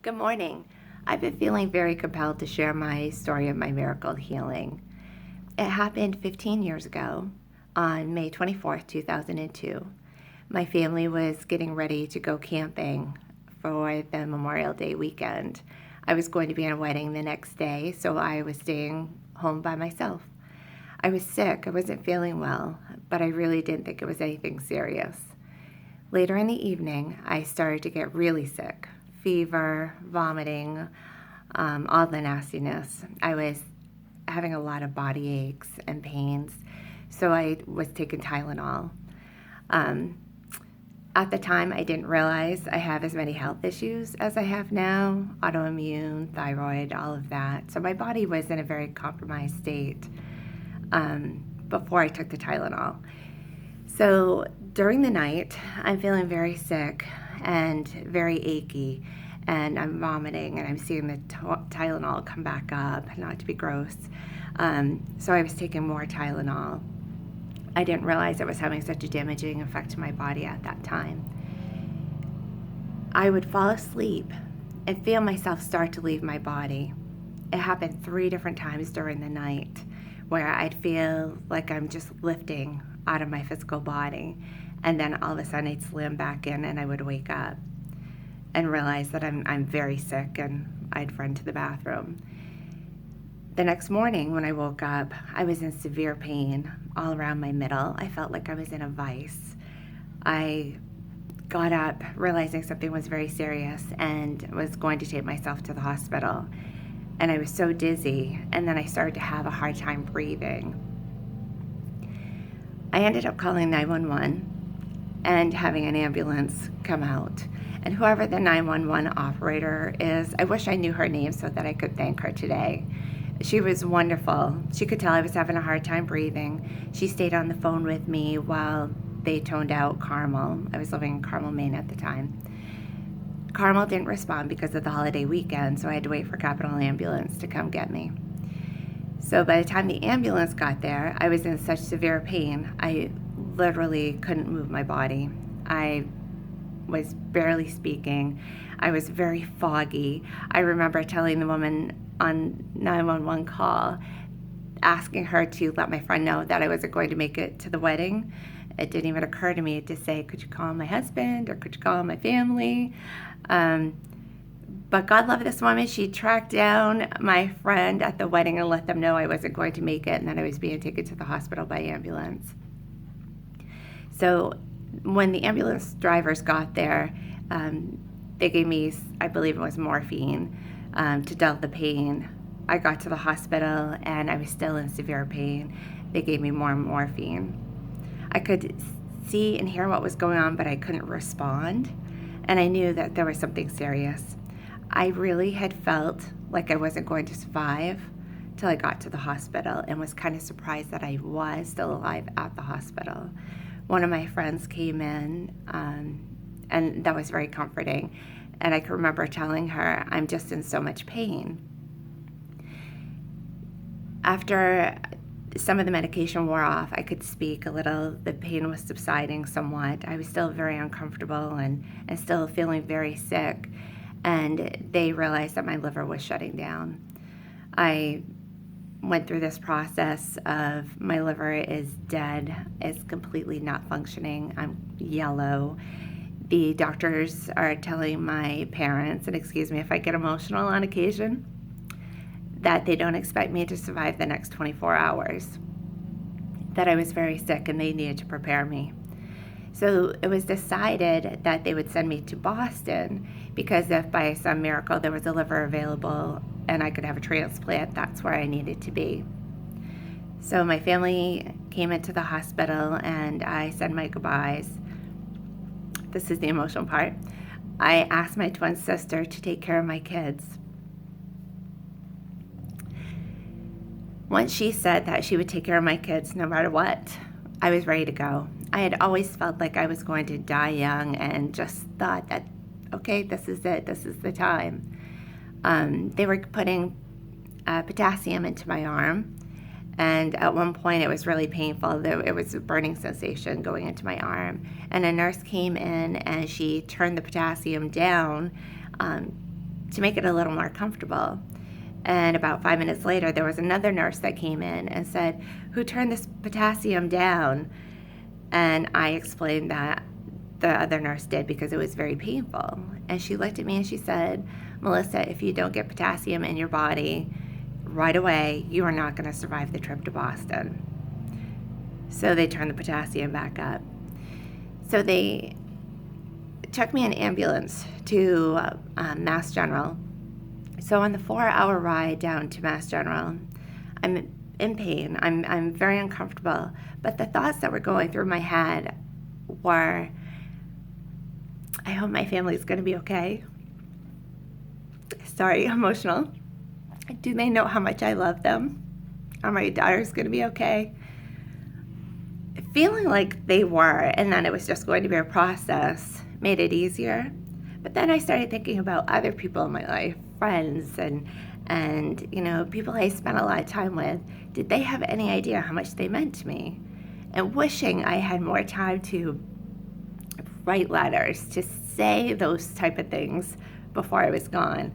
Good morning. I've been feeling very compelled to share my story of my miracle healing. It happened 15 years ago on May 24th, 2002. My family was getting ready to go camping for the Memorial Day weekend. I was going to be in a wedding the next day, so I was staying home by myself. I was sick, I wasn't feeling well, but I really didn't think it was anything serious. Later in the evening, I started to get really sick. Fever, vomiting, all the nastiness. I was having a lot of body aches and pains, so I was taking Tylenol. Um, at the time, I didn't realize I have as many health issues as I have now, autoimmune, thyroid, all of that. So my body was in a very compromised state before I took the Tylenol. So during the night, I'm feeling very sick and very achy, and I'm vomiting, and I'm seeing the Tylenol come back up, not to be gross. So I was taking more Tylenol. I didn't realize it was having such a damaging effect to my body at that time. I would fall asleep and feel myself start to leave my body. It happened 3 different times during the night where I'd feel like I'm just lifting out of my physical body, and then all of a sudden I'd slam back in and I would wake up and realize that I'm very sick, and I'd run to the bathroom. The next morning when I woke up, I was in severe pain all around my middle. I felt like I was in a vice. I got up realizing something was very serious and was going to take myself to the hospital. And I was so dizzy, and then I started to have a hard time breathing. I ended up calling 911 and having an ambulance come out. And whoever the 911 operator is, I wish I knew her name so that I could thank her today. She was wonderful. She could tell I was having a hard time breathing. She stayed on the phone with me while they toned out Carmel. I was living in Carmel, Maine at the time. Carmel didn't respond because of the holiday weekend, so I had to wait for Capital Ambulance to come get me. So by the time the ambulance got there, I was in such severe pain, I literally couldn't move my body. I was barely speaking. I was very foggy. I remember telling the woman on 911 call, asking her to let my friend know that I wasn't going to make it to the wedding. It didn't even occur to me to say, could you call my husband or could you call my family? But God love this woman. She tracked down my friend at the wedding and let them know I wasn't going to make it and that I was being taken to the hospital by ambulance. So when the ambulance drivers got there, they gave me, I believe it was morphine, to dull the pain. I got to the hospital and I was still in severe pain. They gave me more morphine. I could see and hear what was going on, but I couldn't respond. And I knew that there was something serious. I really had felt like I wasn't going to survive till I got to the hospital, and was kind of surprised that I was still alive at the hospital. One of my friends came in, and that was very comforting. And I can remember telling her, I'm just in so much pain. After some of the medication wore off, I could speak a little. The pain was subsiding somewhat. I was still very uncomfortable and still feeling very sick. And they realized that my liver was shutting down. I went through this process of my liver is dead. It's completely not functioning. I'm yellow. The doctors are telling my parents, and excuse me if I get emotional on occasion, that they don't expect me to survive the next 24 hours, that I was very sick and they needed to prepare me. So it was decided that they would send me to Boston because if by some miracle there was a liver available and I could have a transplant, that's where I needed to be. So my family came into the hospital and I said my goodbyes. This is the emotional part. I asked my twin sister to take care of my kids. Once she said that she would take care of my kids no matter what, I was ready to go. I had always felt like I was going to die young and just thought that, okay, this is it. This is the time. They were putting potassium into my arm, and at one point it was really painful. It was a burning sensation going into my arm, and a nurse came in and she turned the potassium down to make it a little more comfortable. And about 5 minutes later, there was another nurse that came in and said, "Who turned this potassium down?" And I explained that the other nurse did because it was very painful. And she looked at me and she said, "Melissa, if you don't get potassium in your body right away, you are not going to survive the trip to Boston." So they turned the potassium back up. So they took me in an ambulance to Mass General. So on the 4-hour ride down to Mass General, I'm in pain. I'm very uncomfortable. But the thoughts that were going through my head were, I hope my family's going to be okay. Sorry, emotional. Do they know how much I love them? Are my daughters going to be okay? Feeling like they were, and then it was just going to be a process, made it easier. But then I started thinking about other people in my life, friends and people I spent a lot of time with. Did they have any idea how much they meant to me? And wishing I had more time to write letters, to say those type of things before I was gone.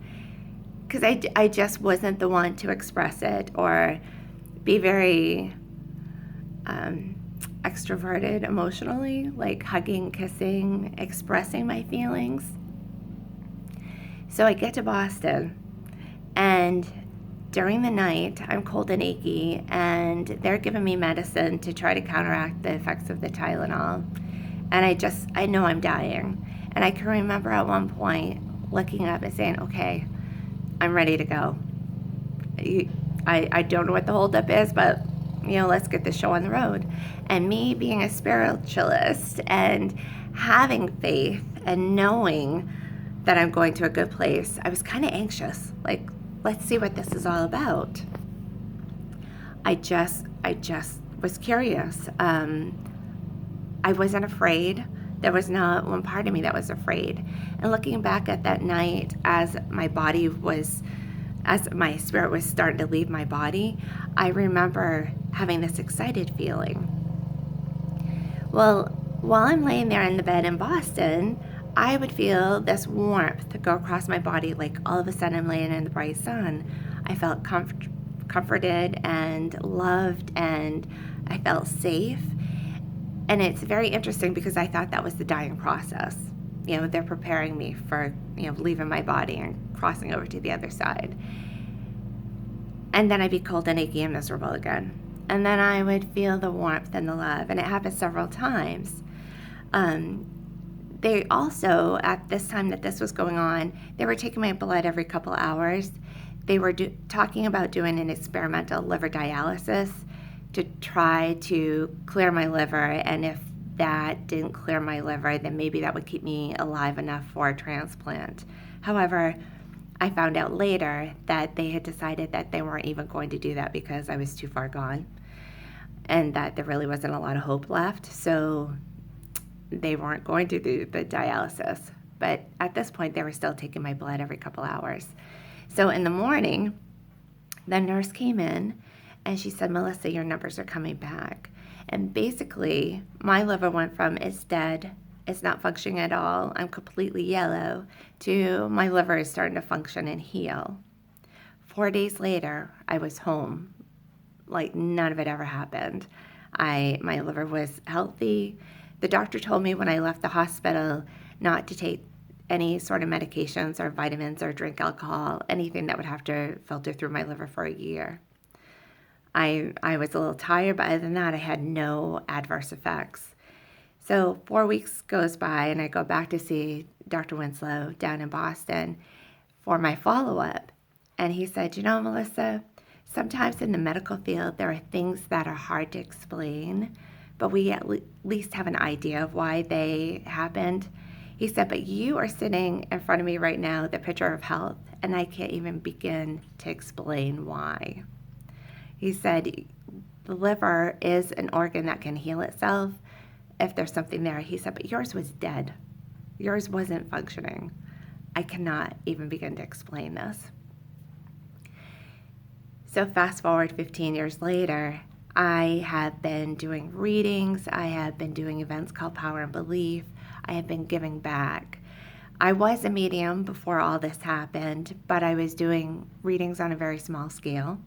Because I just wasn't the one to express it or be very extroverted emotionally, like hugging, kissing, expressing my feelings. So I get to Boston, and during the night, I'm cold and achy, and they're giving me medicine to try to counteract the effects of the Tylenol. And I know I'm dying. And I can remember at one point looking up and saying, "Okay, I'm ready to go. I don't know what the holdup is, but let's get this show on the road." And me being a spiritualist and having faith and knowing that I'm going to a good place, I was kind of anxious. Like, let's see what this is all about. I just was curious. I wasn't afraid. There was not one part of me that was afraid. And looking back at that night, as my spirit was starting to leave my body, I remember having this excited feeling. Well, while I'm laying there in the bed in Boston, I would feel this warmth go across my body, like all of a sudden I'm laying in the bright sun. I felt comforted and loved, and I felt safe. And it's very interesting because I thought that was the dying process. They're preparing me for, leaving my body and crossing over to the other side. And then I'd be cold and achy and miserable again. And then I would feel the warmth and the love. And it happened several times. They also, at this time that this was going on, they were taking my blood every couple hours. They were talking about doing an experimental liver dialysis to try to clear my liver, and if that didn't clear my liver, then maybe that would keep me alive enough for a transplant. However, I found out later that they had decided that they weren't even going to do that because I was too far gone and that there really wasn't a lot of hope left, so they weren't going to do the dialysis. But at this point, they were still taking my blood every couple hours. So in the morning, the nurse came in and she said, "Melissa, your numbers are coming back." And basically, my liver went from it's dead, it's not functioning at all, I'm completely yellow, to my liver is starting to function and heal. 4 days later, I was home. Like none of it ever happened. My liver was healthy. The doctor told me when I left the hospital not to take any sort of medications or vitamins or drink alcohol, anything that would have to filter through my liver for a year. I was a little tired, but other than that, I had no adverse effects. So 4 weeks goes by, and I go back to see Dr. Winslow down in Boston for my follow-up. And he said, Melissa, sometimes in the medical field, there are things that are hard to explain, but we at least have an idea of why they happened. He said, but you are sitting in front of me right now, the picture of health, and I can't even begin to explain why. He said, the liver is an organ that can heal itself if there's something there. He said, but yours was dead. Yours wasn't functioning. I cannot even begin to explain this. So fast forward 15 years later, I have been doing readings. I have been doing events called Power and Belief. I have been giving back. I was a medium before all this happened, but I was doing readings on a very small scale.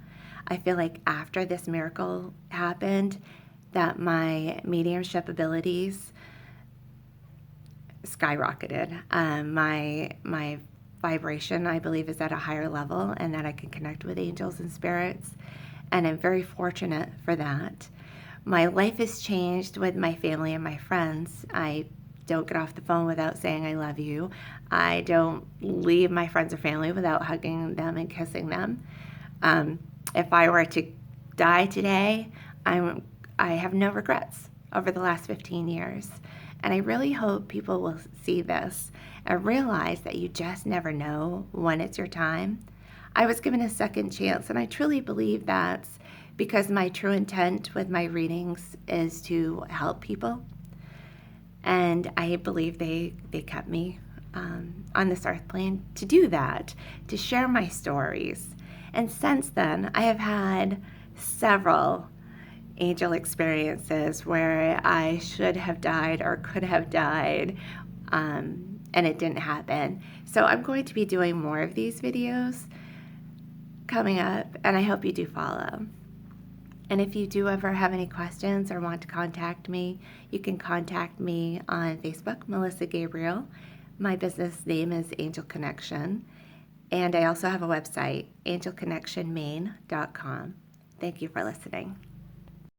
I feel like after this miracle happened, that my mediumship abilities skyrocketed. My vibration, I believe, is at a higher level, and that I can connect with angels and spirits, and I'm very fortunate for that. My life has changed with my family and my friends. I don't get off the phone without saying I love you. I don't leave my friends or family without hugging them and kissing them. If I were to die today, I have no regrets over the last 15 years. And I really hope people will see this and realize that you just never know when it's your time. I was given a second chance, and I truly believe that's because my true intent with my readings is to help people. And I believe they kept me on this earth plane to do that, to share my stories. And since then, I have had several angel experiences where I should have died or could have died, and it didn't happen. So I'm going to be doing more of these videos coming up, and I hope you do follow. And if you do ever have any questions or want to contact me, you can contact me on Facebook, Melissa Gabriel. My business name is Angel Connection. And I also have a website, angelconnectionmaine.com. Thank you for listening.